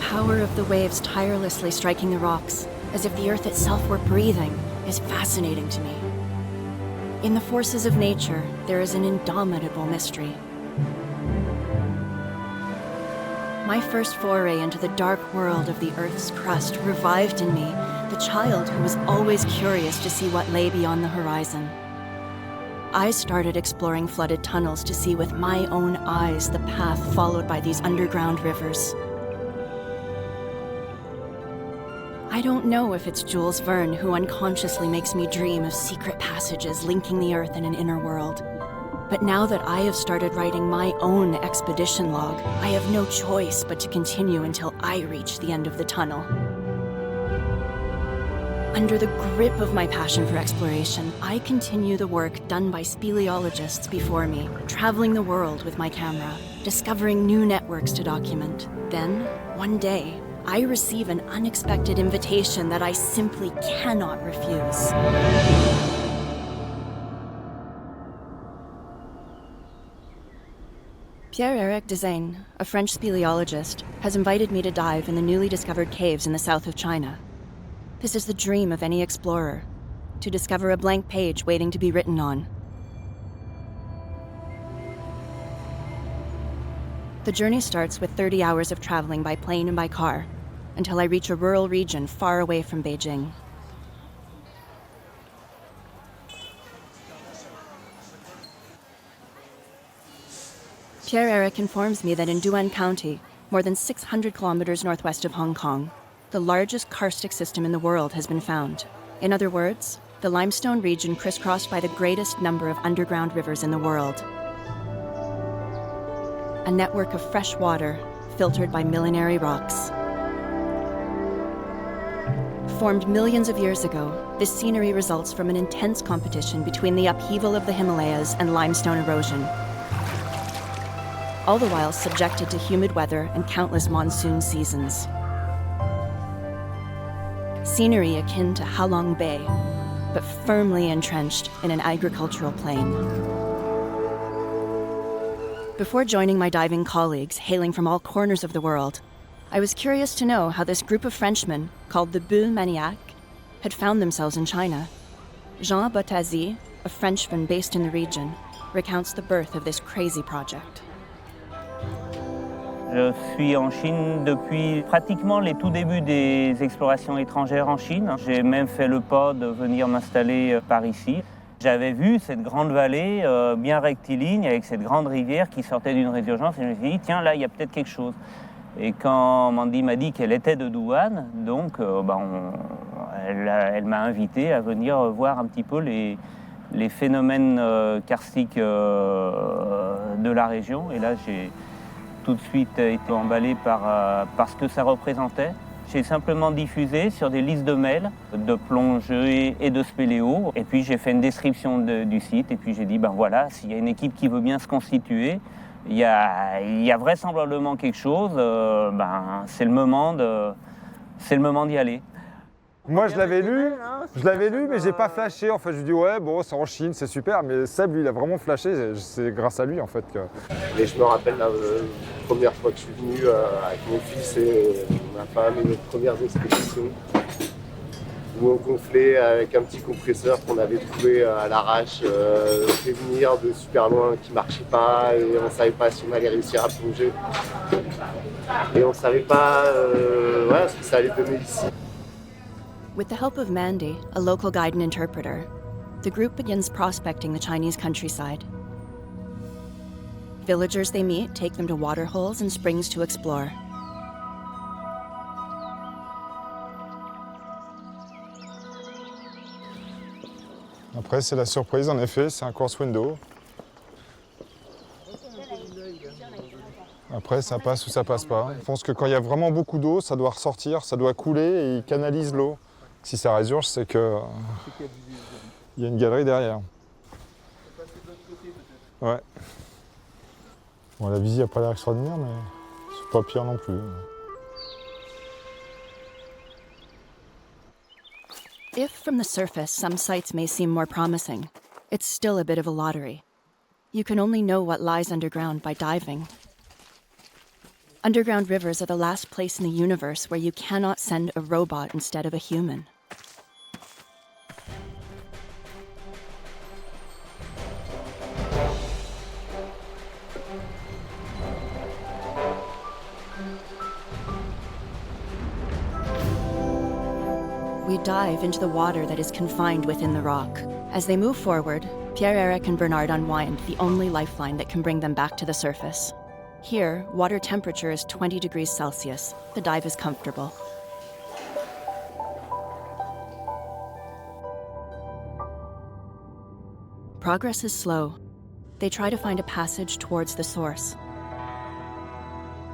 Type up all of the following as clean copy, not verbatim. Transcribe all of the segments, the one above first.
power of the waves tirelessly striking the rocks, as if the earth itself were breathing, is fascinating to me. In the forces of nature, there is an indomitable mystery. My first foray into the dark world of the Earth's crust revived in me the child who was always curious to see what lay beyond the horizon. I started exploring flooded tunnels to see with my own eyes the path followed by these underground rivers. I don't know if it's Jules Verne who unconsciously makes me dream of secret passages linking the Earth and an inner world. But now that I have started writing my own expedition log, I have no choice but to continue until I reach the end of the tunnel. Under the grip of my passion for exploration, I continue the work done by speleologists before me, traveling the world with my camera, discovering new networks to document. Then, one day, I receive an unexpected invitation that I simply cannot refuse. Pierre-Éric Desaignes, a French speleologist, has invited me to dive in the newly discovered caves in the south of China. This is the dream of any explorer, to discover a blank page waiting to be written on. The journey starts with 30 hours of traveling by plane and by car, until I reach a rural region far away from Beijing. Pierre-Éric informs me that in Duan County, more than 600 kilometers northwest of Hong Kong, the largest karstic system in the world has been found. In other words, the limestone region crisscrossed by the greatest number of underground rivers in the world. A network of fresh water filtered by millenary rocks. Formed millions of years ago, this scenery results from an intense competition between the upheaval of the Himalayas and limestone erosion, all the while subjected to humid weather and countless monsoon seasons. Scenery akin to Halong Bay, but firmly entrenched in an agricultural plain. Before joining my diving colleagues hailing from all corners of the world, I was curious to know how this group of Frenchmen, called the Bulle Maniaque, had found themselves in China. Jean Bottazy, a Frenchman based in the region, recounts the birth of this crazy project. Je suis en Chine depuis pratiquement les tout débuts des explorations étrangères en Chine. J'ai même fait le pas de venir m'installer par ici. J'avais vu cette grande vallée bien rectiligne avec cette grande rivière qui sortait d'une résurgence et je me suis dit, tiens, là, il y a peut-être quelque chose. Et quand Mandy m'a dit qu'elle était de Douane, donc elle m'a invité à venir voir un petit peu les phénomènes karstiques de la région. Et là, j'ai tout de suite été emballé par ce que ça représentait. J'ai simplement diffusé sur des listes de mails de plongée et de spéléo. Et puis j'ai fait une description du site et puis j'ai dit, ben voilà, s'il y a une équipe qui veut bien se constituer, il y a vraisemblablement quelque chose, c'est le moment d'y aller. Moi je l'avais lu, mais j'ai pas flashé. En fait, je lui dis ouais, bon, c'est en Chine, c'est super. Mais Seb, lui, il a vraiment flashé. C'est grâce à lui, en fait. Et je me rappelle la première fois que je suis venu avec mon fils et ma femme et notre première expédition où on gonflait avec un petit compresseur qu'on avait trouvé à l'arrache, fait venir de super loin, qui marchait pas et on savait pas si on allait réussir à plonger. Et on savait pas ce que ça allait donner ici. With the help of Mandy, a local guide and interpreter, the group begins prospecting the Chinese countryside. Villagers they meet take them to waterholes and springs to explore. Après, c'est la surprise, en effet, c'est un course window. Après, ça passe ou ça passe pas. Je pense que quand il y a vraiment beaucoup d'eau, ça doit ressortir, ça doit couler et il canalise l'eau. Si ça résurge, c'est que il y a une galerie derrière. Ouais. Bon, la visite n'a pas l'air extraordinaire, mais c'est pas pire non plus. If from the surface some sites may seem more promising, it's still a bit of a lottery. You can only know what lies underground by diving. Underground rivers are the last place in the universe where you cannot send a robot instead of a human. We dive into the water that is confined within the rock. As they move forward, Pierre-Eric and Bernard unwind the only lifeline that can bring them back to the surface. Here, water temperature is 20 degrees Celsius. The dive is comfortable. Progress is slow. They try to find a passage towards the source.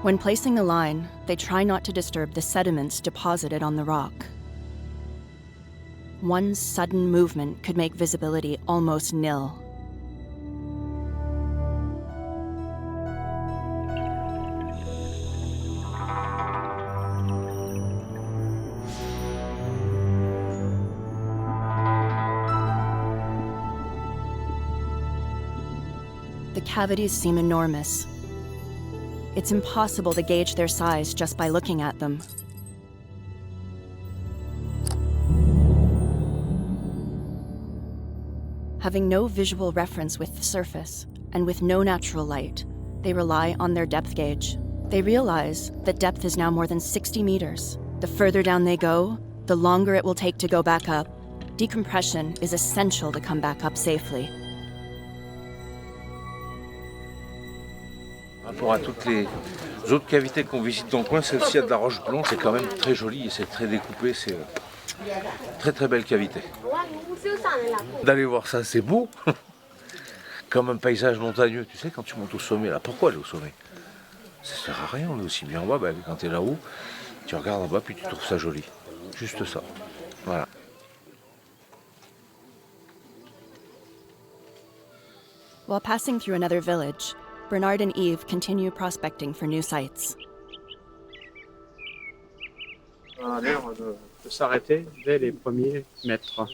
When placing the line, they try not to disturb the sediments deposited on the rock. One sudden movement could make visibility almost nil. The cavities seem enormous. It's impossible to gauge their size just by looking at them. Having no visual reference with the surface, and with no natural light, they rely on their depth gauge. They realize that depth is now more than 60 meters. The further down they go, the longer it will take to go back up. Decompression is essential to come back up safely. Par rapport à toutes les autres cavités qu'on visite dans le coin, celle-ci a de la roche blanche, c'est quand même très joli et c'est très découpé, c'est très très belle cavité. D'aller voir ça, c'est beau, comme un paysage montagneux. Tu sais, quand tu montes au sommet, là, pourquoi aller au sommet? Ça sert à rien, on est aussi bien en bas. Ben, quand tu es là-haut, tu regardes en bas puis tu trouves ça joli. Juste ça. Voilà. While passing through another village, Bernard and Yves continue prospecting for new sites. On a l'air de s'arrêter dès les premiers mètres,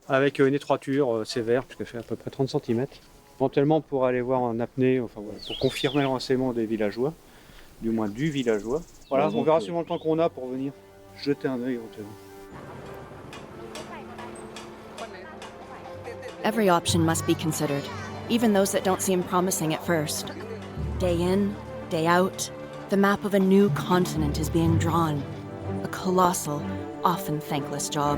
avec une étroiture sévère, puisqu'elle fait à peu près 30 cm. Éventuellement pour aller voir en apnée, enfin, voilà, pour confirmer le renseignement des villageois, du moins du villageois. Voilà, on verra suivant le temps qu'on a pour venir jeter un œil éventuellement. Every option must be considered, even those that don't seem promising at first. Day in, day out, the map of a new continent is being drawn. A colossal, often thankless job.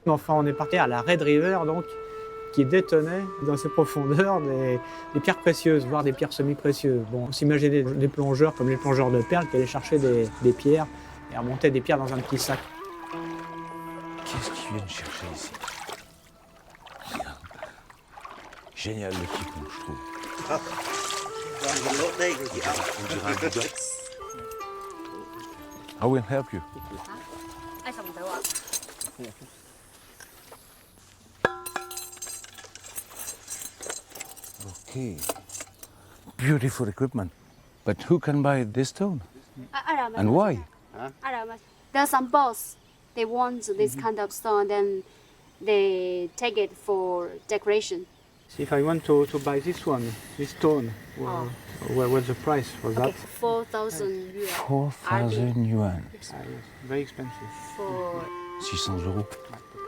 Enfin, on est parti à la Red River, donc, qui détenait dans ses profondeurs des pierres précieuses, voire des pierres semi-précieuses. Bon, on s'imaginait des plongeurs comme les plongeurs de perles qui allaient chercher des pierres et remontaient des pierres dans un petit sac. Qu'est-ce qu'ils viennent chercher ici? Regarde. Génial l'équipement, je trouve. On dirait un bidon. I will help you. Okay. Beautiful equipment. But who can buy this stone? And why? There are some boss. They want this kind of stone, then they take it for decoration. See, if I want to buy this one, this stone, what's the price for that? 4,000 yuan. 4,000 yuan. Yes, very expensive. For 600 euros.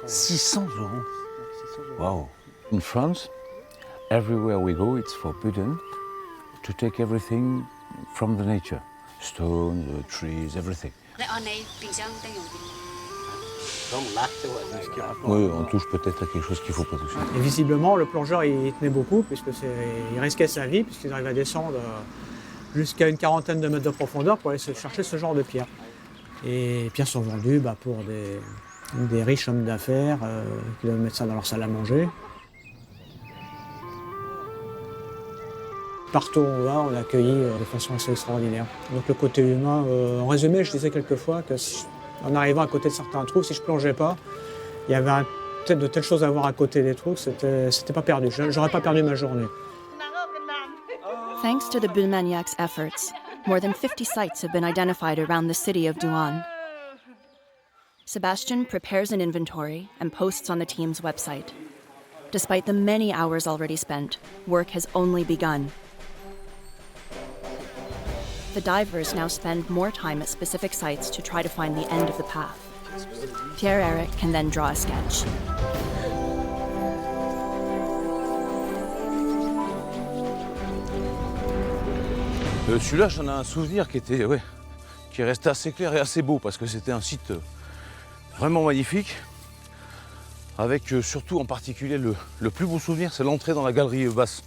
600 euros. Wow. In France, everywhere we go, it's forbidden to take everything from the nature. Stones, trees, everything. Oui, on touche peut-être à quelque chose qu'il ne faut pas toucher. Et visiblement, le plongeur, il tenait beaucoup, il risquait sa vie, puisqu'il arrivait à descendre jusqu'à une quarantaine de mètres de profondeur pour aller chercher ce genre de pierres. Et les pierres sont vendues pour des riches hommes d'affaires qui doivent mettre ça dans leur salle à manger. Partout où on va, on est accueilli de façon assez extraordinaire. Donc le côté humain, en résumé, je disais quelquefois que en arrivant à côté de certains trous, si je ne plongeais pas, il y avait peut-être de telles choses à voir à côté des trous que c'était pas perdu. J'aurais pas perdu ma journée. Thanks to the Bulmaniac's efforts, more than 50 sites have been identified around the city of Douan. Sebastian prepares an inventory and posts on the team's website. Despite the many hours already spent, work has only begun. The divers now spend more time at specific sites to try to find the end of the path. Pierre-Eric can then draw a sketch. Celui-là, j'en ai un souvenir qui est resté assez clair et assez beau parce que c'était un site vraiment magnifique. Avec surtout en particulier le plus beau souvenir, c'est l'entrée dans la galerie basse,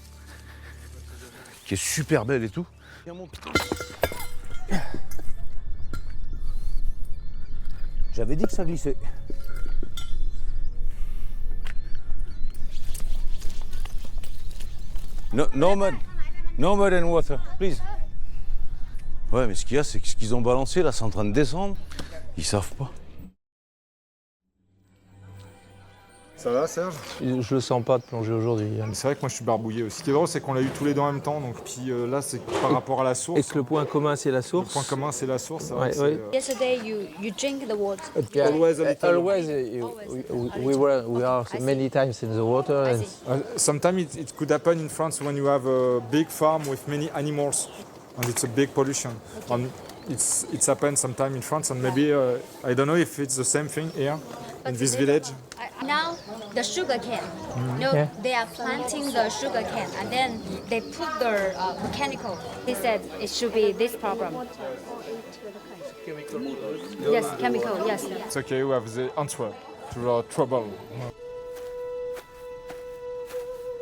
qui est super belle et tout. J'avais dit que ça glissait. No mud and water, please. Ouais, mais ce qu'il y a, c'est que ce qu'ils ont balancé, là, c'est en train de descendre. Ils savent pas. Ça va, Serge? Je le sens pas de plonger aujourd'hui. C'est vrai que moi je suis barbouillé aussi. Ce qui est drôle, c'est qu'on l'a eu tous les deux en même temps. Donc, puis là, c'est par rapport à la source. Et que le point commun, c'est la source. Le point commun, c'est la source. Ouais, ouais. Yesterday you drink the water. Yeah. Always a little. Always, we are many times in the water. I And see. Sometimes it could happen in France when you have a big farm with many animals, and it's a big pollution. And it's happened sometime in France, and maybe I don't know if it's the same thing here in this village. Now the sugar cane. Yeah. They are planting the sugar cane and then they put the mechanical. He said it should be this problem. Yes, chemical. Yes. It's okay, we have the answer to our trouble.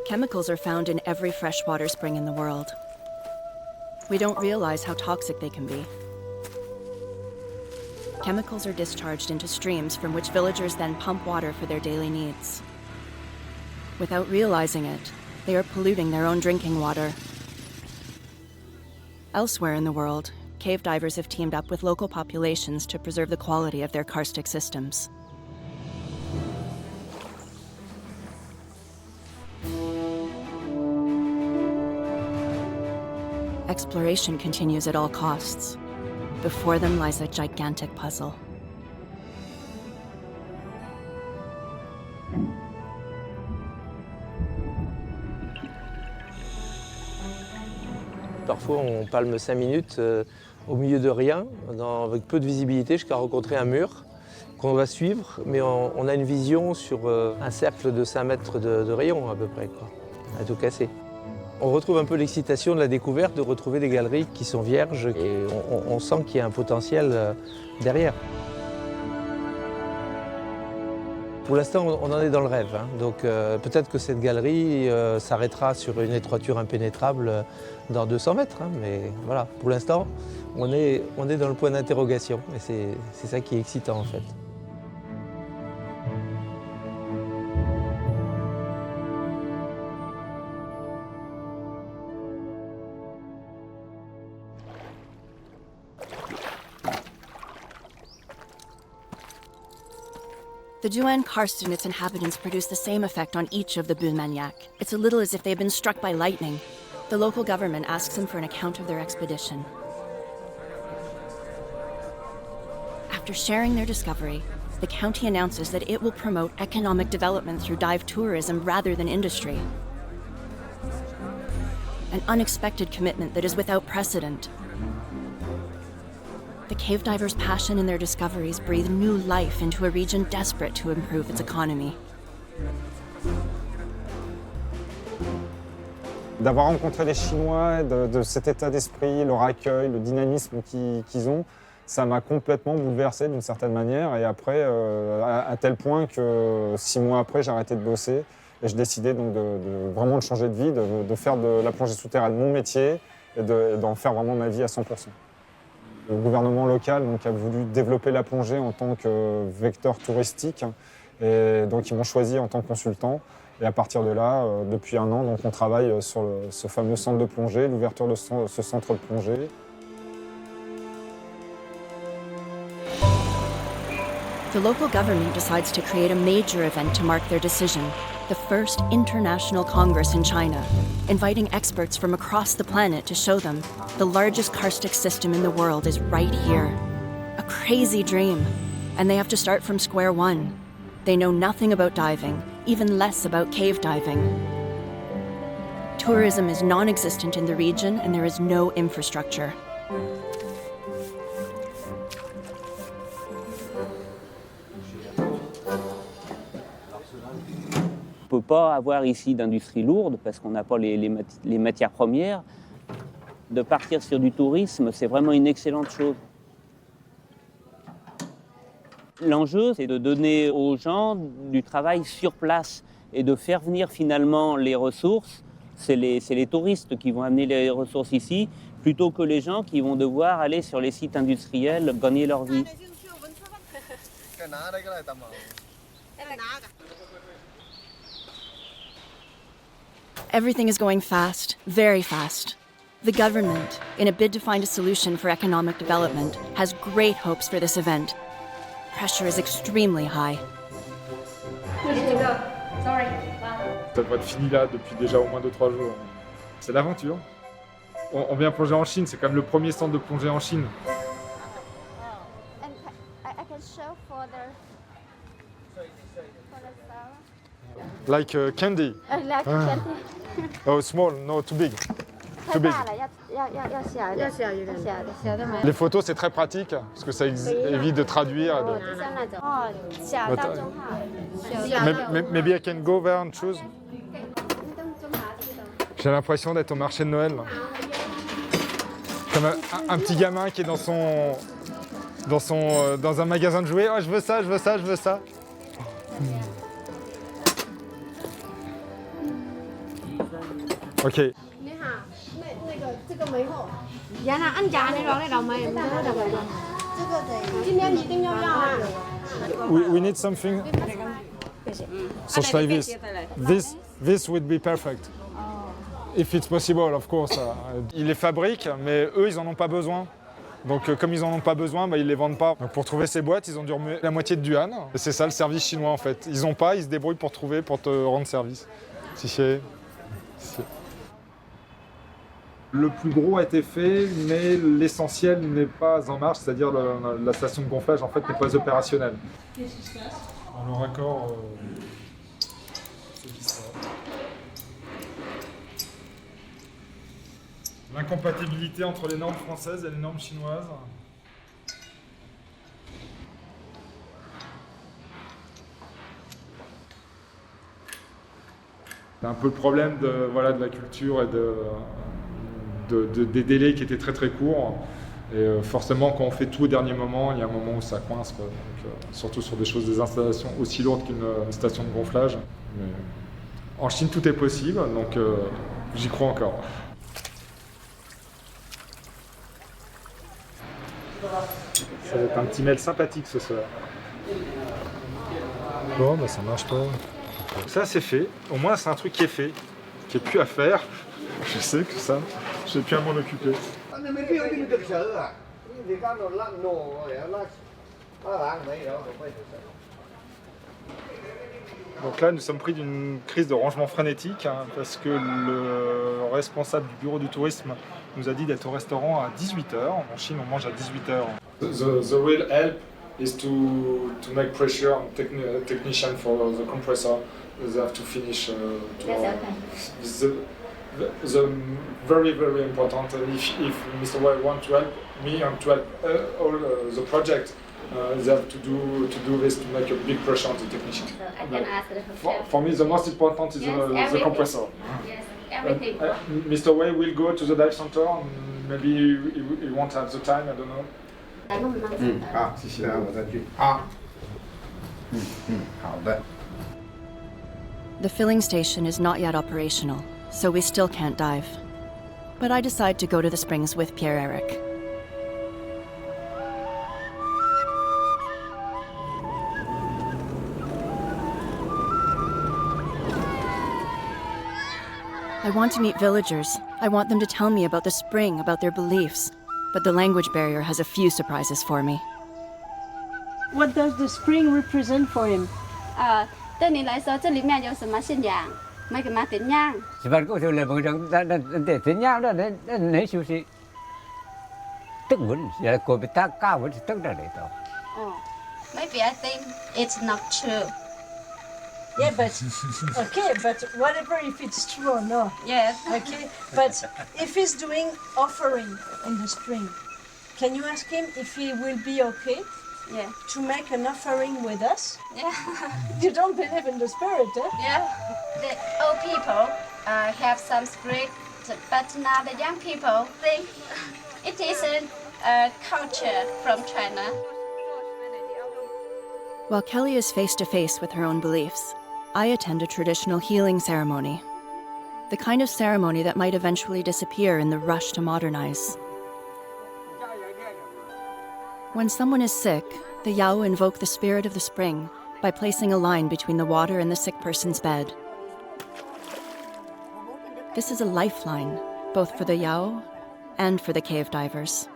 Chemicals are found in every freshwater spring in the world. We don't realize how toxic they can be. Chemicals are discharged into streams from which villagers then pump water for their daily needs. Without realizing it, they are polluting their own drinking water. Elsewhere in the world, cave divers have teamed up with local populations to preserve the quality of their karstic systems. Exploration continues at all costs. Before them lies a gigantic puzzle. parfois, on palme 5 minutes au milieu de rien, avec peu de visibilité, jusqu'à rencontrer un mur qu'on va suivre, mais on a une vision sur un cercle de 5 mètres de rayon à peu près, quoi, à tout casser. On retrouve un peu l'excitation de la découverte, de retrouver des galeries qui sont vierges et on sent qu'il y a un potentiel derrière. Pour l'instant, on en est dans le rêve, hein. Donc peut-être que cette galerie s'arrêtera sur une étroiture impénétrable dans 200 mètres, hein, mais voilà, pour l'instant, on est dans le point d'interrogation et c'est ça qui est excitant en fait. The Duan karst and its inhabitants produce the same effect on each of the Bulmaniac. It's a little as if they've been struck by lightning. The local government asks them for an account of their expedition. After sharing their discovery, the county announces that it will promote economic development through dive tourism rather than industry. An unexpected commitment that is without precedent. The cave divers' passion and their discoveries breathe new life into a region desperate to improve its economy. D'avoir rencontré les Chinois, de cet état d'esprit, leur accueil, le dynamisme qu'ils ont, ça m'a complètement bouleversé d'une certaine manière. Et après, à tel point que 6 mois après, j'ai arrêté de bosser et je décidais donc vraiment de changer de vie, de faire de la plongée souterraine mon métier et d'en faire vraiment ma vie à 100%. Le gouvernement local donc, a voulu développer la plongée en tant que vecteur touristique et donc ils m'ont choisi en tant que consultant. Et à partir de là, depuis 1 an, donc, on travaille sur ce fameux centre de plongée, l'ouverture de ce centre de plongée. The local government decides to create a major event to mark their decision, the first international congress in China, inviting experts from across the planet to show them the largest karstic system in the world is right here. A crazy dream, and they have to start from square one. They know nothing about diving, even less about cave diving. Tourism is non-existent in the region, and there is no infrastructure. On ne peut pas avoir ici d'industrie lourde parce qu'on n'a pas les matières premières. De partir sur du tourisme, c'est vraiment une excellente chose. L'enjeu, c'est de donner aux gens du travail sur place et de faire venir finalement les ressources. C'est les touristes qui vont amener les ressources ici, plutôt que les gens qui vont devoir aller sur les sites industriels gagner leur vie. Everything is going fast, very fast. The government, in a bid to find a solution for economic development, has great hopes for this event. Pressure is extremely high. Ça doit être fini là depuis déjà au moins 2-3 jours. C'est l'aventure. On vient plonger en Chine, c'est quand même le premier centre de plongée en Chine. I can show for the Like candy. like Oh, small, no, too big. Too big. Les photos, c'est très pratique parce que ça évite de traduire. Maybe I can go there and choose. J'ai l'impression d'être au marché de Noël. Comme un petit gamin qui est dans un magasin de jouets. Oh, je veux ça, je veux ça, je veux ça. Ok. We need something. Such like this. This would be perfect. If it's possible, of course. Ils les fabriquent, mais eux, ils en ont pas besoin. Donc, comme ils en ont pas besoin, ils les vendent pas. Donc, pour trouver ces boîtes, ils ont dû remuer la moitié de yuan. C'est ça le service chinois, en fait. Ils ont pas, ils se débrouillent pour trouver, pour te rendre service. Si. Le plus gros a été fait, mais l'essentiel n'est pas en marche, c'est-à-dire la station de gonflage en fait n'est pas opérationnelle. Qu'est-ce qui se passe? Le raccord, c'est qui ça? L'incompatibilité entre les normes françaises et les normes chinoises. C'est un peu le problème de la culture et des délais qui étaient très très courts. Et forcément, quand on fait tout au dernier moment, il y a un moment où ça coince, quoi. Donc, surtout sur des installations aussi lourdes qu'une station de gonflage. Mais en Chine, tout est possible, donc j'y crois encore. Ça va être un petit mail sympathique ce soir. Bon, ça marche pas. Ça, c'est fait. Au moins, c'est un truc qui est fait, qui n'est plus à faire. Je sais que ça, je n'ai plus à m'en occuper. Donc là, nous sommes pris d'une crise de rangement frénétique parce que le responsable du bureau du tourisme nous a dit d'être au restaurant à 18h. En Chine, on mange à 18h. The real help is to make pressure on technician for the compressor. They have to finish tomorrow. The very, very important. If Mr. Wei wants to help me and to help all the project, they have to do this to make a big pressure on the technician. I can ask the For me, the most important is the compressor. Yes, everything. Mr. Wei will go to the dive center. Maybe he won't have the time. I don't know. The filling station is not yet operational, so we still can't dive. But I decide to go to the springs with Pierre-Eric. I want to meet villagers. I want them to tell me about the spring, about their beliefs. But the language barrier has a few surprises for me. What does the spring represent for him? 对你来说，这里面有什么信仰？没什么怎样？是吧？我就来问人，那怎样了？那就是登文，现在过不他干文是登着来的。哦， Maybe I think it's not true. Yeah, but okay, but whatever if it's true or not. Yes. Okay, but if he's doing offering in the spring, can you ask him if he will be okay Yeah. to make an offering with us? Yeah. You don't believe in the spirit, eh? Yeah. The old people have some spirit, but now the young people think it isn't a culture from China. While Kelly is face to face with her own beliefs, I attend a traditional healing ceremony. The kind of ceremony that might eventually disappear in the rush to modernize. When someone is sick, the Yao invoke the spirit of the spring by placing a line between the water and the sick person's bed. This is a lifeline, both for the Yao and for the cave divers.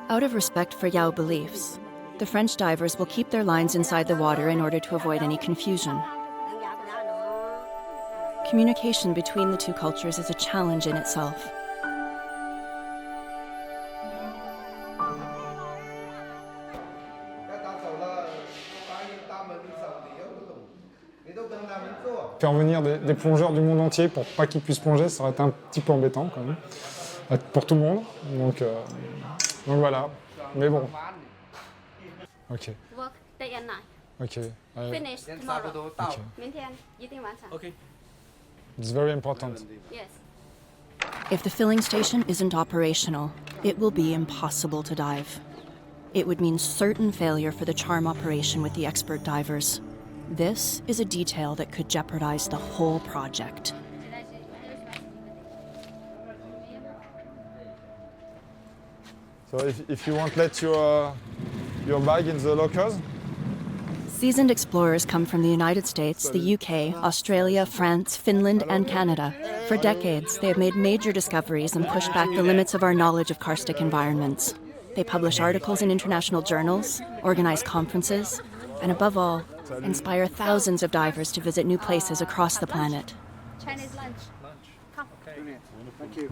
Out of respect for Yao beliefs, the French divers will keep their lines inside the water in order to avoid any confusion. Communication between the two cultures is a challenge in itself. Faire venir des plongeurs du monde entier pour pas qu'ils puissent plonger, ça aurait été un petit peu embêtant quand même, pour tout le monde. Donc voilà, mais bon. Ok. Work day and night. Ok. Finish tomorrow. Ok. 明天一定完成。 Okay. It's very important. Yes. If the filling station isn't operational, it will be impossible to dive. It would mean certain failure for the charm operation with the expert divers. This is a detail that could jeopardize the whole project. So if you want, let your bag in the lockers. Seasoned explorers come from the United States, the UK, Australia, France, Finland, and Canada. For decades, they have made major discoveries and pushed back the limits of our knowledge of karstic environments. They publish articles in international journals, organize conferences, and above all, inspire thousands of divers to visit new places across the planet. Chinese lunch. Come. Thank you.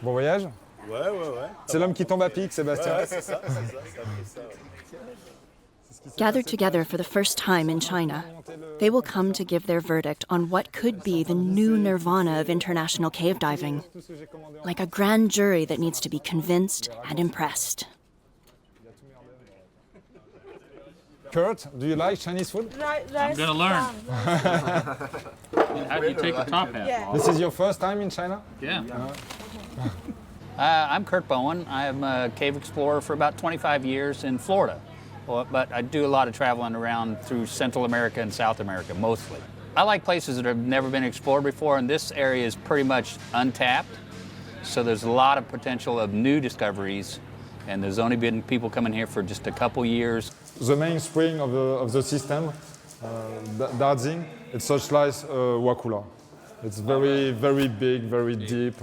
Bon voyage. Ouais. C'est l'homme qui tombe à pic, Sébastien. Ouais, c'est ça. Gathered together for the first time in China, they will come to give their verdict on what could be the new nirvana of international cave diving. Like a grand jury that needs to be convinced and impressed. Kurt, do you like Chinese food? I'm gonna learn. How do you take the top hat Yeah. off? This is your first time in China? Yeah. I'm Kurt Bowen. I'm a cave explorer for about 25 years in Florida. But I do a lot of traveling around through Central America and South America, mostly. I like places that have never been explored before, and this area is pretty much untapped. So there's a lot of potential of new discoveries, and there's only been people coming here for just a couple years. The main spring of the system, Darzing, it's such like Wakula. It's very, very big, very deep.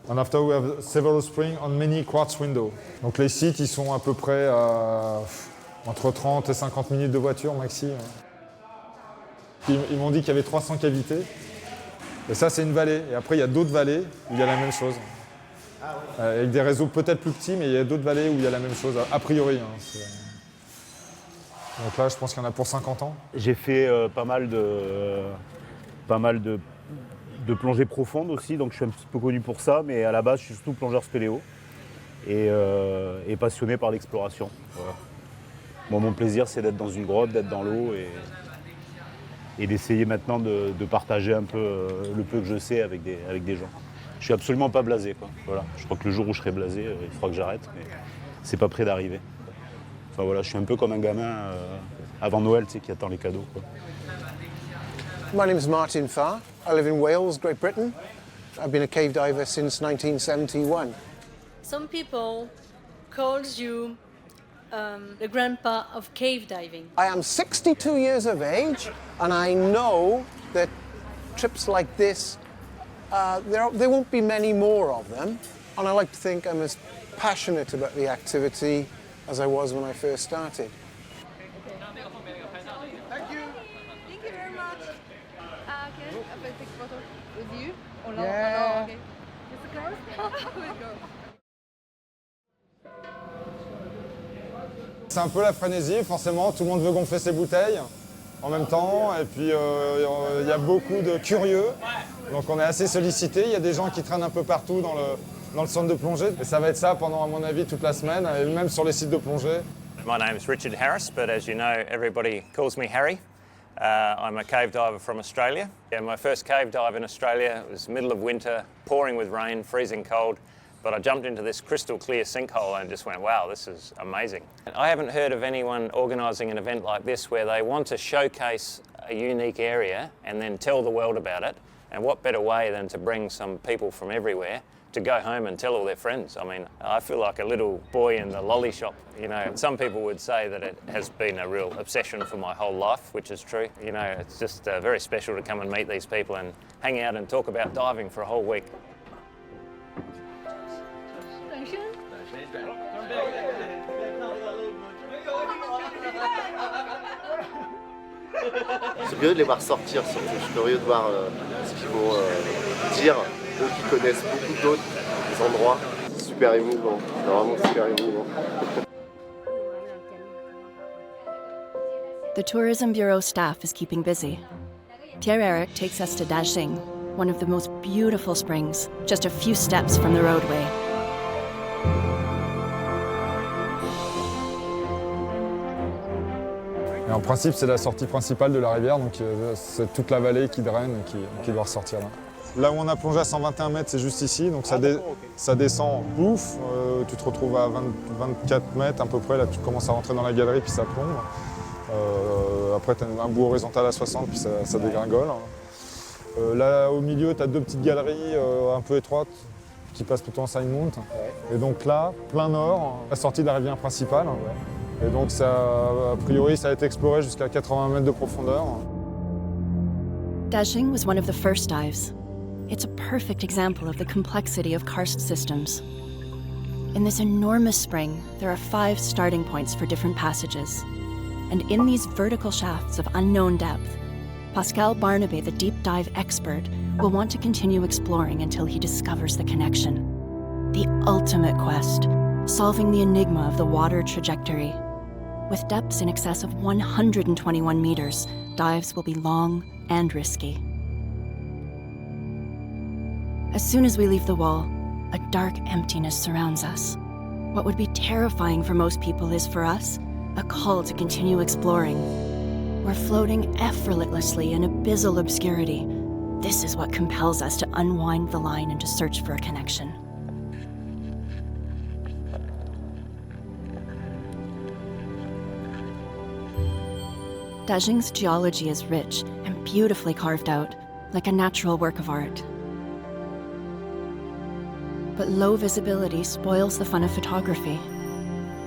And after we have several springs on many quartz windows. Donc les sites, ils sont à peu près entre 30 et 50 minutes de voiture maxi. Ils m'ont dit qu'il y avait 300 cavités. Et ça, c'est une vallée. Et après, il y a d'autres vallées où il y a la même chose. Avec des réseaux peut-être plus petits, mais il y a d'autres vallées où il y a la même chose, a priori. Donc là, je pense qu'il y en a pour 50 ans. J'ai fait pas mal de plongées profondes aussi, donc je suis un petit peu connu pour ça, mais à la base, je suis surtout plongeur spéléo et passionné par l'exploration. Voilà. Bon, mon plaisir, c'est d'être dans une grotte, d'être dans l'eau et d'essayer maintenant de partager un peu le peu que je sais avec des gens. Je suis absolument pas blasé, quoi. Voilà. Je crois que le jour où je serai blasé, il faudra que j'arrête, mais c'est pas près d'arriver. Enfin voilà, je suis un peu comme un gamin avant Noël, tu sais, qui attend les cadeaux, quoi. My name is Martin Farr. I live in Wales, Great Britain. I've been a cave diver since 1971. Some people calls you the grandpa of cave diving. I am 62 years of age, and I know that trips like this, there won't be many more of them. And I like to think I'm as passionate about the activity as I was when I first started. Thank you very much. Okay, I'll take a photo with you. Yeah. Okay. C'est un peu la frénésie, forcément, tout le monde veut gonfler ses bouteilles en même temps, et puis il y a beaucoup de curieux, donc on est assez sollicité. Il y a des gens qui traînent un peu partout dans le centre de plongée, et ça va être ça pendant, à mon avis, toute la semaine, et même sur les sites de plongée. My name is Richard Harris, but as you know, everybody calls me Harry. I'm a cave diver from Australia. Yeah, my first cave dive in Australia was middle of winter, pouring with rain, freezing cold. But I jumped into this crystal clear sinkhole and just went, wow, this is amazing. I haven't heard of anyone organising an event like this where they want to showcase a unique area and then tell the world about it. And what better way than to bring some people from everywhere to go home and tell all their friends. I mean, I feel like a little boy in the lolly shop, you know. Some people would say that it has been a real obsession for my whole life, which is true. You know, it's just very special to come and meet these people and hang out and talk about diving for a whole week. C'est curieux de les voir sortir, surtout. Je suis curieux de voir ce qu'ils vont dire, eux qui connaissent beaucoup d'autres endroits. C'est super émouvant, c'est vraiment super émouvant. The Tourism Bureau staff is keeping busy. Pierre-Eric takes us to Dajing, one of the most beautiful springs, just a few steps from the roadway. Et en principe, c'est la sortie principale de la rivière, donc c'est toute la vallée qui draine et qui doit ressortir là. Là où on a plongé à 121 mètres, c'est juste ici, donc ça descend, pouf, tu te retrouves à 24 mètres à peu près, là tu commences à rentrer dans la galerie puis ça plombe. Après tu as un bout horizontal à 60 puis ça dégringole. Là au milieu, tu as deux petites galeries un peu étroites qui passent plutôt en side mount. Et donc là, plein nord, la sortie de la rivière principale. Et donc ça, a priori, ça a été exploré jusqu'à 80 mètres de profondeur. Dajing was one of the first dives. It's a perfect example of the complexity of karst systems. In this enormous spring, there are 5 starting points for different passages. And in these vertical shafts of unknown depth, Pascal Barnabé, the deep dive expert, will want to continue exploring until he discovers the connection. The ultimate quest, solving the enigma of the water trajectory. With depths in excess of 121 meters, dives will be long and risky. As soon as we leave the wall, a dark emptiness surrounds us. What would be terrifying for most people is, for us, a call to continue exploring. We're floating effortlessly in abyssal obscurity. This is what compels us to unwind the line and to search for a connection. Dajing's geology is rich and beautifully carved out, like a natural work of art. But low visibility spoils the fun of photography.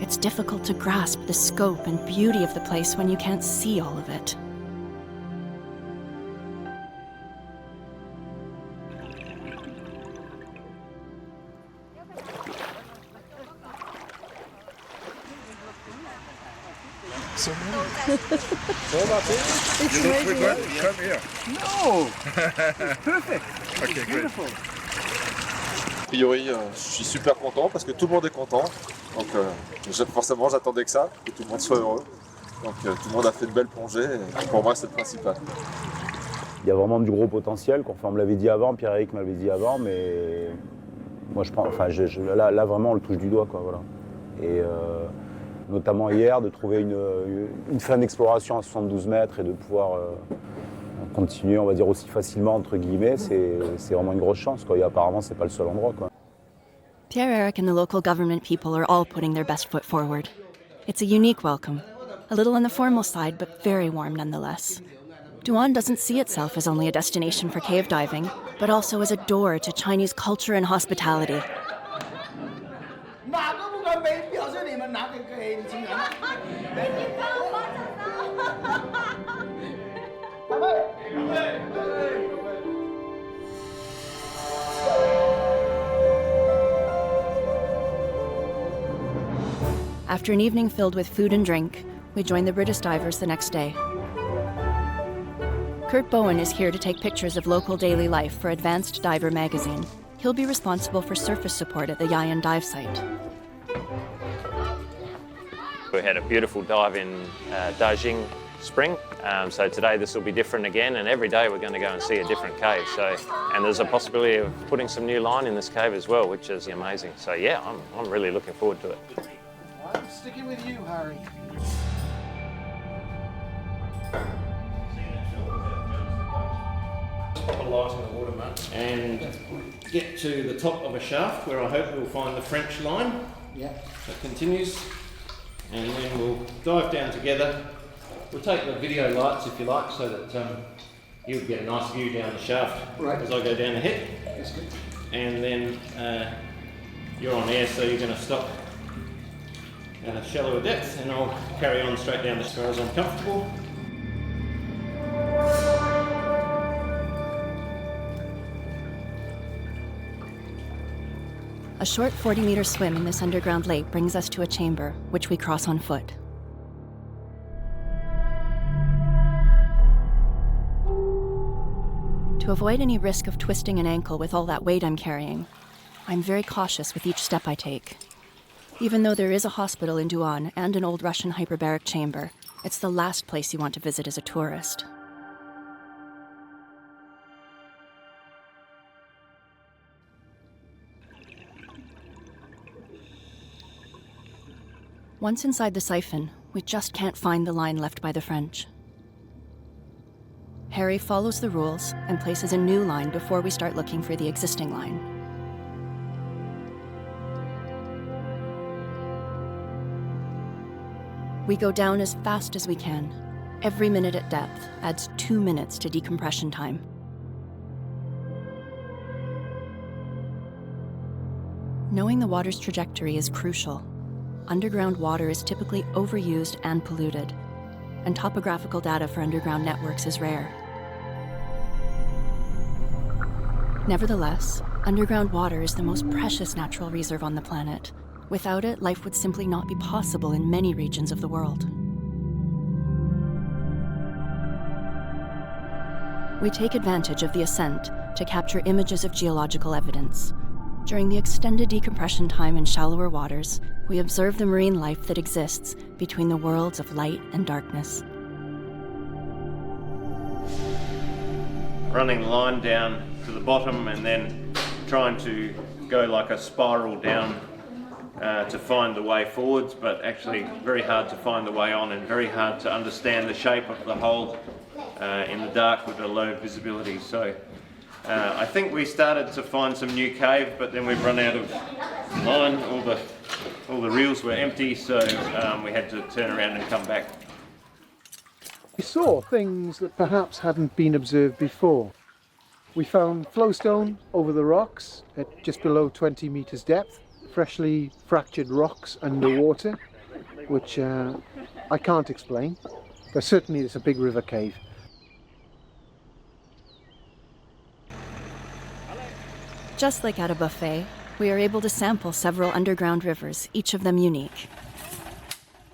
It's difficult to grasp the scope and beauty of the place when you can't see all of it. So You don't regret to come here? No! It's perfect. Okay, It's beautiful. A priori, je suis super content parce que tout le monde est content. Donc forcément, j'attendais que ça, que tout le monde soit heureux. Donc tout le monde a fait une belle plongée et pour moi, c'est le principal. Il y a vraiment du gros potentiel. On me l'avait dit avant, Pierre-Eric m'avait dit avant, mais moi je pense, là vraiment on le touche du doigt, quoi, voilà. Et notamment hier, de trouver une fin d'exploration à 72 mètres et de pouvoir continuer, on va dire, aussi facilement, entre guillemets, c'est vraiment une grosse chance, quoi. Et apparemment, c'est pas le seul endroit, quoi. Pierre-Eric and the local government people are all putting their best foot forward. It's a unique welcome, a little on the formal side, but very warm nonetheless. Duan doesn't see itself as only a destination for cave diving, but also as a door to Chinese culture and hospitality. After an evening filled with food and drink, we join the British divers the next day. Kurt Bowen is here to take pictures of local daily life for Advanced Diver magazine. He'll be responsible for surface support at the Yayan dive site. We had a beautiful dive in Dajing Spring, so today this will be different again, and every day we're going to go and see a different cave. And there's a possibility of putting some new line in this cave as well, which is amazing. So yeah, I'm really looking forward to it. I'm sticking with you, Harry. Pop a light in the water, mate, and get to the top of a shaft where I hope we'll find the French line. Yeah. That continues, and then we'll dive down together. We'll take the video lights if you like, so that you'll get a nice view down the shaft as I go down ahead. That's good. And then you're on air, so you're going to stop at a shallower depth, and I'll carry on straight down as far as I'm comfortable. A short 40-meter swim in this underground lake brings us to a chamber, which we cross on foot. To avoid any risk of twisting an ankle with all that weight I'm carrying, I'm very cautious with each step I take. Even though there is a hospital in Duan and an old Russian hyperbaric chamber, it's the last place you want to visit as a tourist. Once inside the siphon, we just can't find the line left by the French. Harry follows the rules and places a new line before we start looking for the existing line. We go down as fast as we can. Every minute at depth adds 2 minutes to decompression time. Knowing the water's trajectory is crucial. Underground water is typically overused and polluted, and topographical data for underground networks is rare. Nevertheless, underground water is the most precious natural reserve on the planet. Without it, life would simply not be possible in many regions of the world. We take advantage of the ascent to capture images of geological evidence. During the extended decompression time in shallower waters, we observe the marine life that exists between the worlds of light and darkness. Running the line down to the bottom and then trying to go like a spiral down to find the way forwards, but actually very hard to find the way on and very hard to understand the shape of the hole in the dark with the low visibility. So I think we started to find some new cave, but then we've run out of line. All the reels were empty, so we had to turn around and come back. We saw things that perhaps hadn't been observed before. We found flowstone over the rocks at just below 20 meters depth, freshly fractured rocks underwater, which I can't explain, but certainly it's a big river cave. Just like at a buffet, we are able to sample several underground rivers, each of them unique.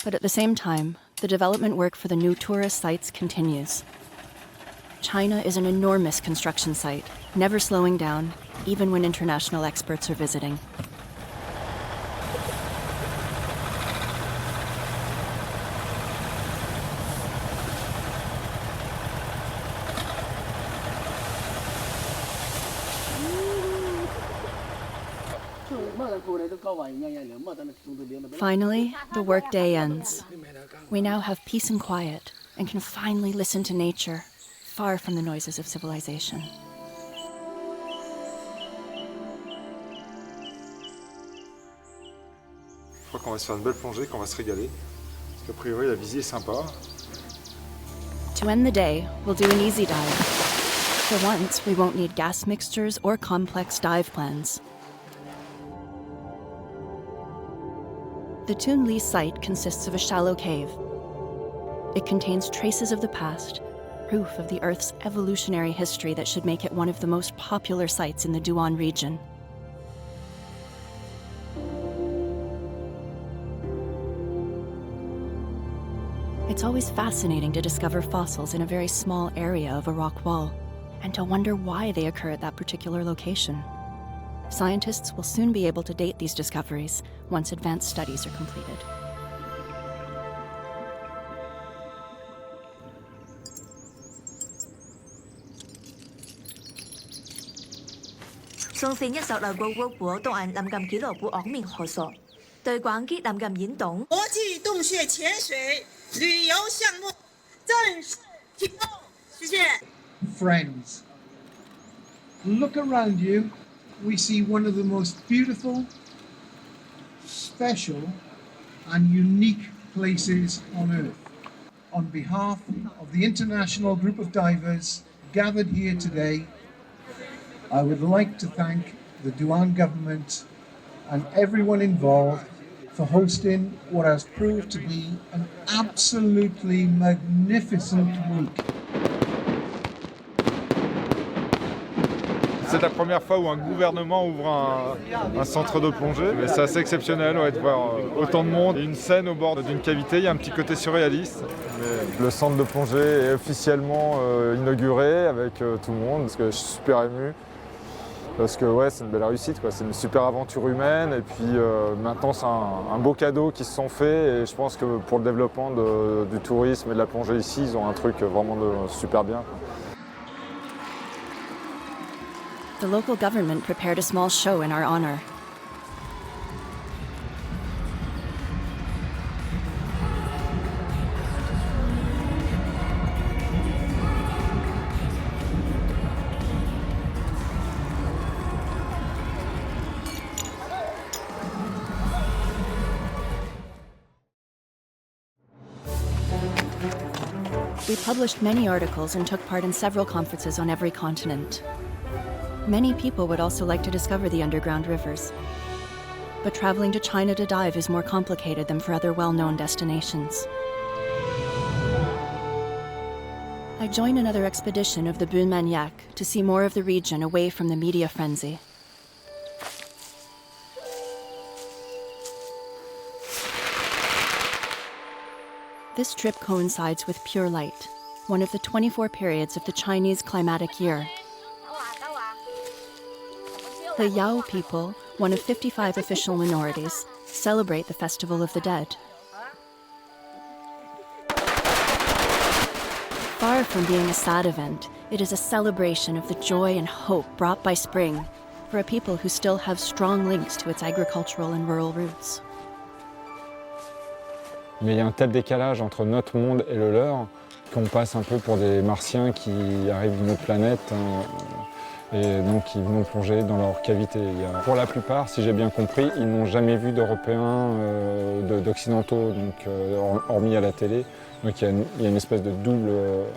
But at the same time, the development work for the new tourist sites continues. China is an enormous construction site, never slowing down, even when international experts are visiting. Finally, the workday ends. We now have peace and quiet, and can finally listen to nature, far from the noises of civilization. Je crois qu'on va se faire une belle plongée, qu'on va se régaler. Parce qu'a priori, la visée est sympa. To end the day, we'll do an easy dive. For once, we won't need gas mixtures or complex dive plans. The Tun Li site consists of a shallow cave. It contains traces of the past, proof of the Earth's evolutionary history that should make it one of the most popular sites in the Duan region. It's always fascinating to discover fossils in a very small area of a rock wall, and to wonder why they occur at that particular location. Scientists will soon be able to date these discoveries once advanced studies are completed. Xuân phiên nhất sọt lời của Đông An làm cầm kỷ lục của ổn miền hồ sọ. Tôi quán ký làm cầm diễn động. 国际洞穴潜水旅游项目正式启动，谢谢。 Friends, look around you. We see one of the most beautiful, special, and unique places on Earth. On behalf of the international group of divers gathered here today, I would like to thank the Duan government and everyone involved for hosting what has proved to be an absolutely magnificent week. C'est la première fois où un gouvernement ouvre un centre de plongée. Mais c'est assez exceptionnel de voir autant de monde. Une scène au bord d'une cavité, il y a un petit côté surréaliste. Mais le centre de plongée est officiellement inauguré avec tout le monde, parce que je suis super ému. Parce que ouais, c'est une belle réussite, quoi. C'est une super aventure humaine. Et puis maintenant, c'est un beau cadeau qui se sont faits. Et je pense que pour le développement du tourisme et de la plongée ici, ils ont un truc vraiment super bien, quoi. The local government prepared a small show in our honor. We published many articles and took part in several conferences on every continent. Many people would also like to discover the underground rivers. But traveling to China to dive is more complicated than for other well-known destinations. I join another expedition of the Bulmaniac to see more of the region away from the media frenzy. This trip coincides with pure light, one of the 24 periods of the Chinese climatic year. The Yao people, one of 55 official minorities, celebrate the Festival of the Dead. Far from being a sad event, it is a celebration of the joy and hope brought by spring for a people who still have strong links to its agricultural and rural roots. Mais il y a un tel décalage entre notre monde et le leur qu'on passe un peu pour des martiens qui arrivent d'une autre planète. Et donc ils vont plonger dans leur cavité. Pour la plupart, si j'ai bien compris, ils n'ont jamais vu d'Européens, d'Occidentaux, hormis à la télé. Donc il y a une espèce de double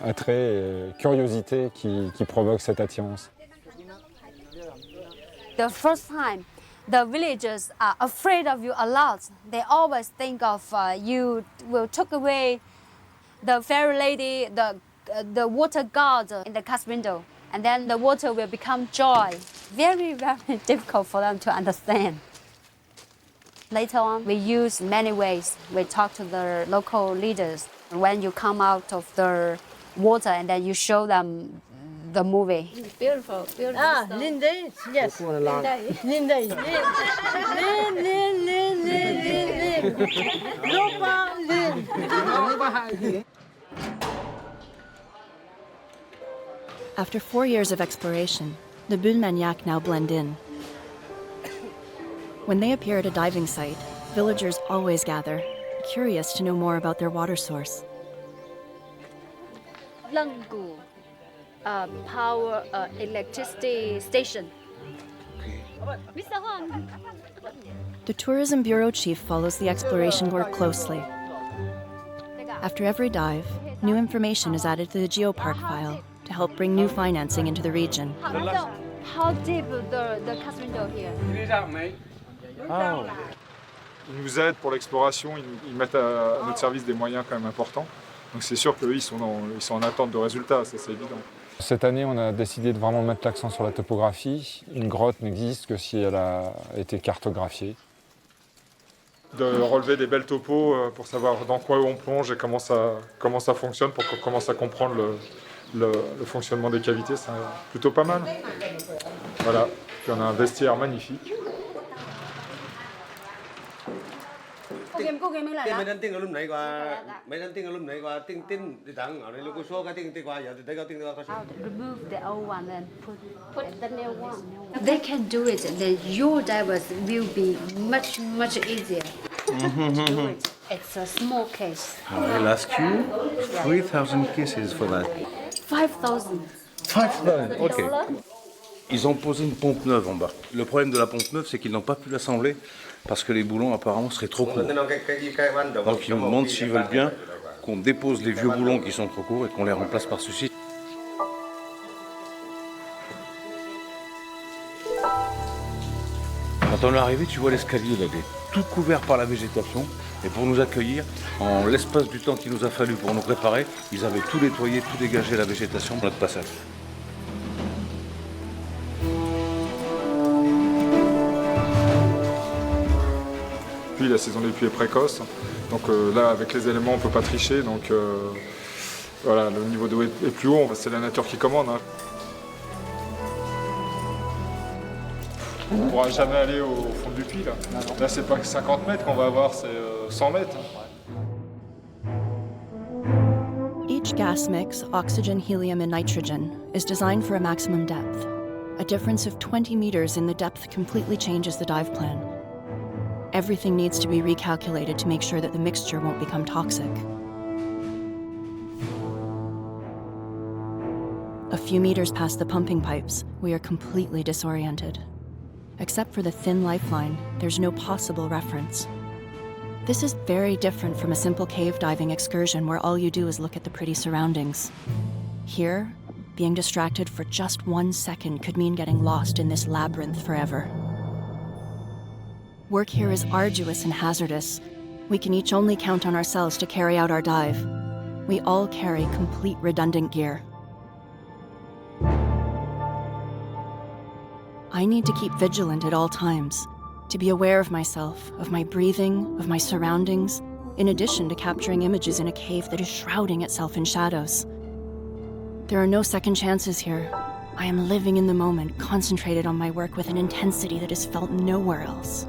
attrait et curiosité qui provoque cette attirance. The first time, the villagers are afraid of you a lot. They always think of you will take away the fairy lady, the water god in the cast window. And then the water will become joy. Very, very difficult for them to understand. Later on, we use many ways. We talk to the local leaders. When you come out of the water and then you show them the movie. Beautiful, beautiful. Ah, Lindy, yes. Lindy. Lin. After 4 years of exploration, the Bulmaniac now blend in. When they appear at a diving site, villagers always gather, curious to know more about their water source. Lungu, power electricity station. The Tourism Bureau chief follows the exploration work closely. After every dive, new information is added to the geopark file to help bring new financing into the region. How deep the cast window here? Ils nous aident pour l'exploration, ils mettent à notre service des moyens quand même importants. Donc c'est sûr qu'eux, ils sont en attente de résultats, ça c'est évident. Cette année, on a décidé de vraiment mettre l'accent sur la topographie. Une grotte n'existe que si elle a été cartographiée. De relever des belles topos pour savoir dans quoi on plonge et comment ça fonctionne, pour qu'on commence à comprendre le fonctionnement des cavités, c'est plutôt pas mal. Voilà. Puis on a un vestiaire magnifique. Remove the old one and put the new one. They can do it, then your divers will be much easier to do it. It's a small case. I'll ask you 3,000 kisses for that. 5,000. 5,000, ok. Ils ont posé une pompe neuve en bas. Le problème de la pompe neuve, c'est qu'ils n'ont pas pu l'assembler parce que les boulons apparemment seraient trop courts. Donc ils nous demandent s'ils veulent bien qu'on dépose les vieux boulons qui sont trop courts et qu'on les remplace par ceux-ci. Quand on est arrivé, tu vois l'escalier, il est tout couvert par la végétation. Et pour nous accueillir, en l'espace du temps qu'il nous a fallu pour nous préparer, ils avaient tout nettoyé, tout dégagé la végétation pour notre passage. Puis la saison des pluies est précoce, donc là avec les éléments on ne peut pas tricher, donc voilà, le niveau d'eau est plus haut, c'est la nature qui commande. Hein. On ne pourra jamais aller au fond du puits là. Là c'est pas 50 mètres qu'on va avoir, c'est 100 mètres. Each gas mix, oxygen, helium, and nitrogen, is designed for a maximum depth. A difference of 20 meters in the depth completely changes the dive plan. Everything needs to be recalculated to make sure that the mixture won't become toxic. A few meters past the pumping pipes, we are completely disoriented. Except for the thin lifeline, there's no possible reference. This is very different from a simple cave diving excursion where all you do is look at the pretty surroundings. Here, being distracted for just 1 second could mean getting lost in this labyrinth forever. Work here is arduous and hazardous. We can each only count on ourselves to carry out our dive. We all carry complete redundant gear. I need to keep vigilant at all times, to be aware of myself, of my breathing, of my surroundings, in addition to capturing images in a cave that is shrouding itself in shadows. There are no second chances here. I am living in the moment, concentrated on my work with an intensity that is felt nowhere else.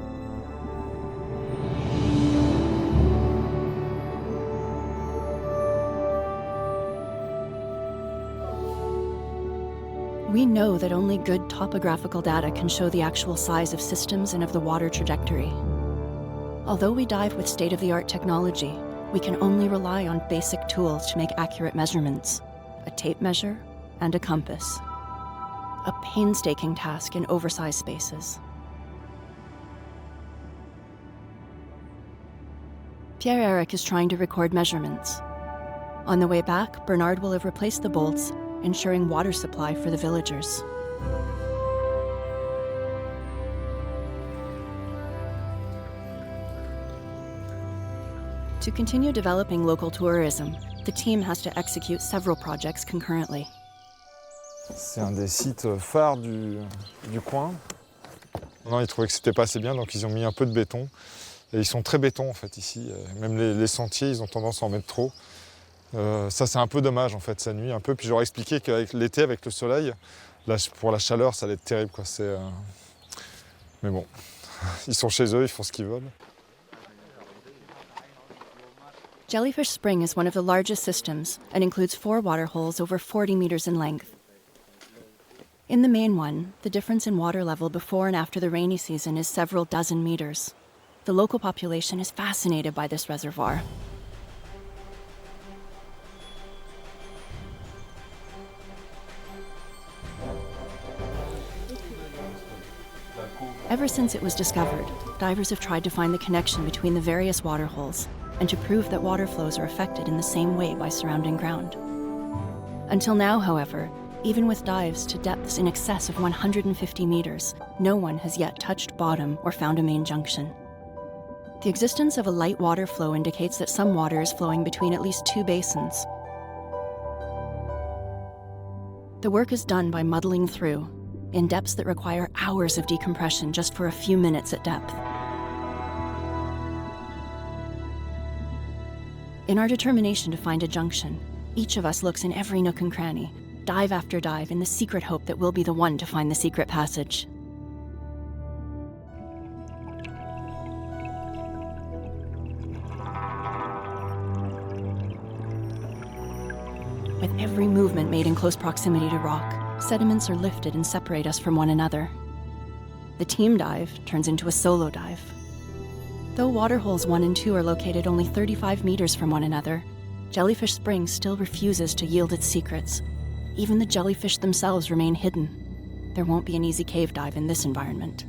We know that only good topographical data can show the actual size of systems and of the water trajectory. Although we dive with state-of-the-art technology, we can only rely on basic tools to make accurate measurements: a tape measure and a compass. A painstaking task in oversized spaces. Pierre-Eric is trying to record measurements. On the way back, Bernard will have replaced the bolts, ensuring water supply for the villagers. To continue developing local tourism, the team has to execute several projects concurrently. C'est un des sites phares du coin. Non, ils trouvaient que c'était pas assez bien, donc ils ont mis un peu de béton. Et ils sont très béton en fait ici. Même les sentiers, ils ont tendance à en mettre trop. Ça c'est un peu dommage en fait, ça nuit un peu. Puis j'aurais expliqué qu'avec l'été, avec le soleil, là, pour la chaleur, ça allait être terrible, quoi. Mais bon, ils sont chez eux, ils font ce qu'ils veulent. Jellyfish Spring is one of the largest systems and includes 4 water holes over 40 meters in length. In the main one, the difference in water level before and after the rainy season is several dozen meters. The local population is fascinated by this reservoir. Ever since it was discovered, divers have tried to find the connection between the various water holes and to prove that water flows are affected in the same way by surrounding ground. Until now, however, even with dives to depths in excess of 150 meters, no one has yet touched bottom or found a main junction. The existence of a light water flow indicates that some water is flowing between at least 2 basins. The work is done by muddling through, in depths that require hours of decompression just for a few minutes at depth. In our determination to find a junction, each of us looks in every nook and cranny, dive after dive, in the secret hope that we'll be the one to find the secret passage. With every movement made in close proximity to rock, sediments are lifted and separate us from one another. The team dive turns into a solo dive. Though waterholes 1 and 2 are located only 35 meters from one another, Jellyfish Spring still refuses to yield its secrets. Even the jellyfish themselves remain hidden. There won't be an easy cave dive in this environment.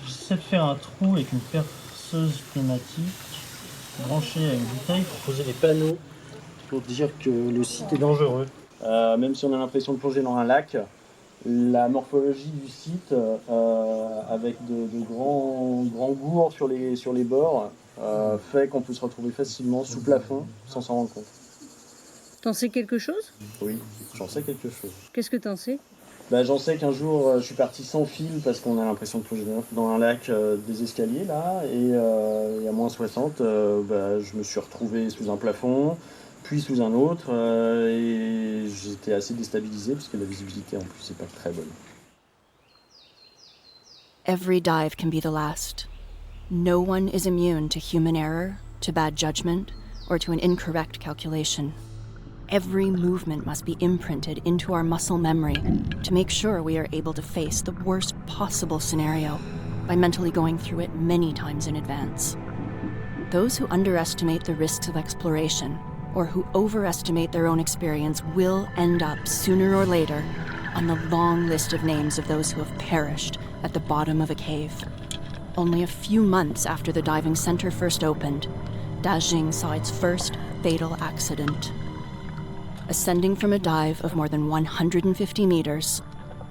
J'essaie de faire un trou avec une perceuse pneumatique branchée à une bouteille pour poser les panneaux pour dire que le site est dangereux. Même si on a l'impression de plonger dans un lac, la morphologie du site, avec de grands gourds sur les bords, fait qu'on peut se retrouver facilement sous plafond sans s'en rendre compte. T'en sais quelque chose? Oui, j'en sais quelque chose. Qu'est-ce que t'en sais? J'en sais qu'un jour, je suis parti sans fil parce qu'on a l'impression de plonger dans un lac des escaliers, là, et à moins 60, je me suis retrouvé sous un plafond, puis sous un autre, et j'étais assez déstabilisé parce que la visibilité, en plus, n'est pas très bonne. Every dive can be the last. No one is immune to human error, to bad judgment, or to an incorrect calculation. Every movement must be imprinted into our muscle memory to make sure we are able to face the worst possible scenario by mentally going through it many times in advance. Those who underestimate the risks of exploration or who overestimate their own experience will end up sooner or later on the long list of names of those who have perished at the bottom of a cave. Only a few months after the diving center first opened, Dajing saw its first fatal accident. Ascending from a dive of more than 150 meters,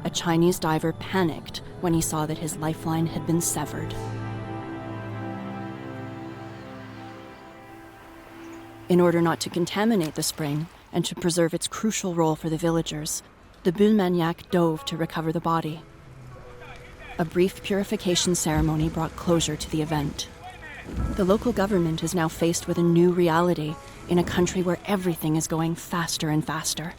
a Chinese diver panicked when he saw that his lifeline had been severed. In order not to contaminate the spring and to preserve its crucial role for the villagers, the Bulmaniac dove to recover the body. A brief purification ceremony brought closure to the event. The local government is now faced with a new reality in a country where everything is going faster and faster.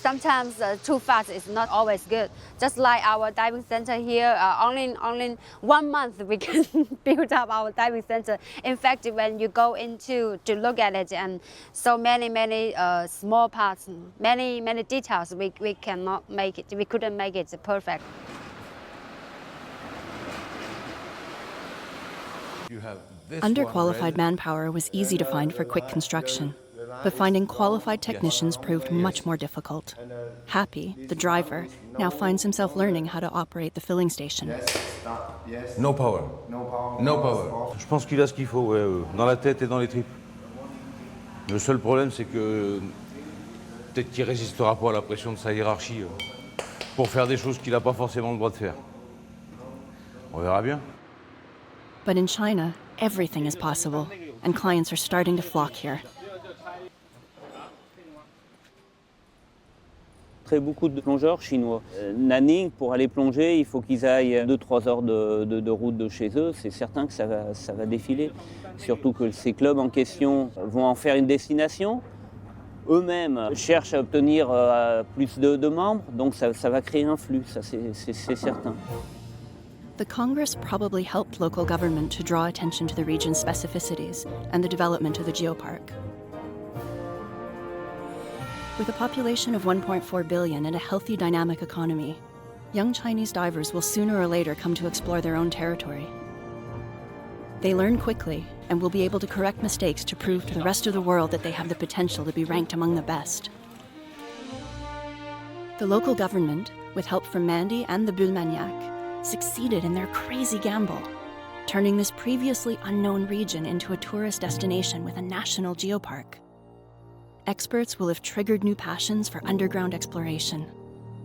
Sometimes too fast is not always good. Just like our diving center here, only 1 month we can build up our diving center. In fact, when you go into to look at it, and so many small parts, many details, we cannot make it. We couldn't make it perfect. Underqualified manpower was easy to find for quick construction, but finding qualified technicians proved much more difficult. Happy, the driver, now finds himself learning how to operate the filling station. No power. No power. Je pense qu'il a ce qu'il faut, ouais, dans la tête et dans les tripes. Le seul problème, c'est que peut-être qu'il résistera pas à la pression de sa hiérarchie pour faire des choses qu'il n'a pas forcément le droit de faire. On verra bien. But in China, everything is possible, and clients are starting to flock here. Très beaucoup de plongeurs chinois. Nanning, pour aller plonger, il faut qu'ils aillent 2-3 heures de route de chez eux. C'est certain que ça va défiler. Surtout que ces clubs en question vont en faire une destination. Eux-mêmes cherchent à obtenir plus de membres, donc ça va créer un flux, ça c'est certain. The Congress probably helped local government to draw attention to the region's specificities and the development of the geopark. With a population of 1.4 billion and a healthy, dynamic economy, young Chinese divers will sooner or later come to explore their own territory. They learn quickly and will be able to correct mistakes to prove to the rest of the world that they have the potential to be ranked among the best. The local government, with help from Mandy and the Bulmaniac, succeeded in their crazy gamble, turning this previously unknown region into a tourist destination with a national geopark. Experts will have triggered new passions for underground exploration.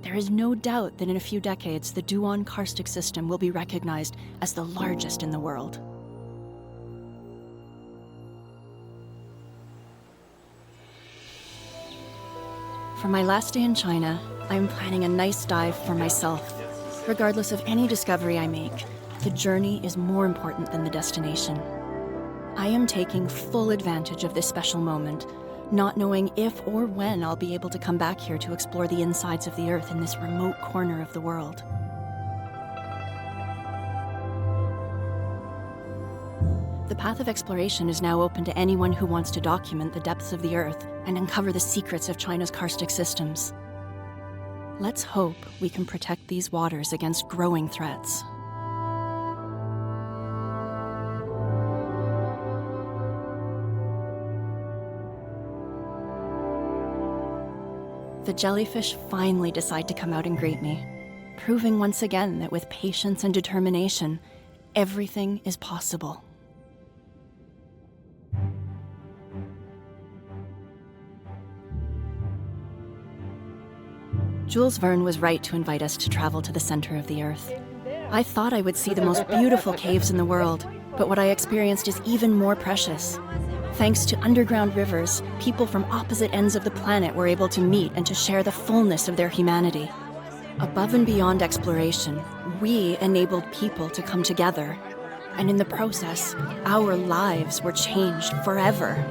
There is no doubt that in a few decades, the Duan karstic system will be recognized as the largest in the world. For my last day in China, I am planning a nice dive for myself. Regardless of any discovery I make, the journey is more important than the destination. I am taking full advantage of this special moment, not knowing if or when I'll be able to come back here to explore the insides of the Earth in this remote corner of the world. The path of exploration is now open to anyone who wants to document the depths of the Earth and uncover the secrets of China's karstic systems. Let's hope we can protect these waters against growing threats. The jellyfish finally decide to come out and greet me, proving once again that with patience and determination, everything is possible. Jules Verne was right to invite us to travel to the center of the Earth. I thought I would see the most beautiful caves in the world, but what I experienced is even more precious. Thanks to underground rivers, people from opposite ends of the planet were able to meet and to share the fullness of their humanity. Above and beyond exploration, we enabled people to come together. And in the process, our lives were changed forever.